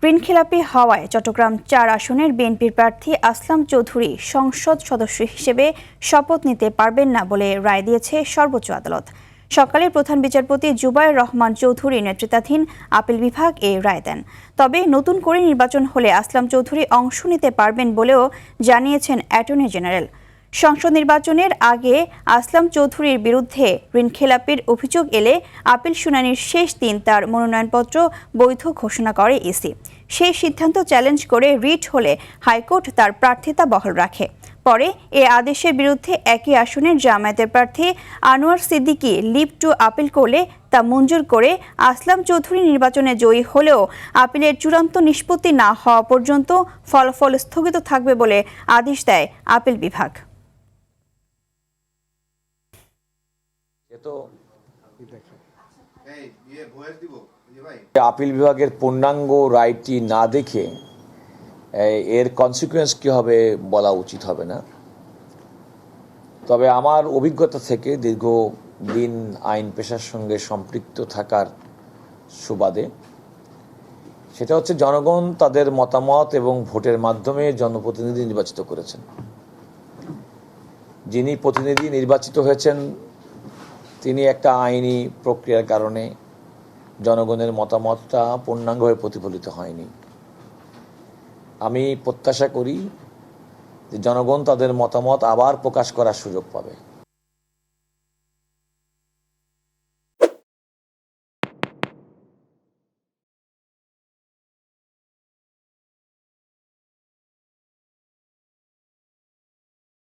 ঋণখেলাপি হওয়ায় চট্টগ্রাম ৪ আসনের বিএনপির প্রার্থী আসলাম চৌধুরী সংসদ সদস্য হিসেবে শপথ নিতে পারবেন না বলে রায় দিয়েছে সর্বোচ্চ আদালত। সকালে প্রধান বিচারপতি জুবায়ের রহমান চৌধুরী নেতৃত্বাধীন আপিল বিভাগ এই রায় দেন। তবে নতুন করে নির্বাচন হলে আসলাম চৌধুরী অংশ নিতে পারবেন বলেও জানিয়েছেন অ্যাটর্নি জেনারেল। সংসদ নির্বাচনের আগে আসলাম চৌধুরীর বিরুদ্ধে ঋণখেলাপির অভিযোগ এলে আপিল শুনানির শেষ দিন তার মনোনয়নপত্র বৈধ ঘোষণা করে ইসি। সেই সিদ্ধান্ত চ্যালেঞ্জ করে রিট হলে হাইকোর্ট তার প্রার্থিতা বহাল রাখে। পরে এ আদেশের বিরুদ্ধে একই আসনের জামায়াতের প্রার্থী Anwar Siddiqui leave to appeal করলে তা মঞ্জুর করে আসলাম চৌধুরী নির্বাচনে জয়ী হলেও আপিলের চূড়ান্ত নিষ্পত্তি না হওয়া পর্যন্ত ফলাফল স্থগিত থাকবে বলে আদেশ দেয় আপিল বিভাগ। আপিল বিভাগের পূর্ণাঙ্গ রায়টি না দেখে এর কনসিকুয়েন্স কি হবে বলা উচিত হবে না। তবে আমার অভিজ্ঞতা থেকে দীর্ঘদিন আইন পেশার সঙ্গে সম্পৃক্ত থাকার সুবাদে সেটা হচ্ছে জনগণ তাদের মতামত এবং ভোটের মাধ্যমে জনপ্রতিনিধি নির্বাচিত করেছেন। যিনি প্রতিনিধি নির্বাচিত হয়েছেন তিনি একটা আইনি প্রক্রিয়ার কারণে জনগণের মতামতটা পূর্ণাঙ্গভাবে প্রতিফলিত হয়নি। আমি প্রত্যাশা করি যে জনগণ তাদের মতামত আবার প্রকাশ করার সুযোগ পাবে।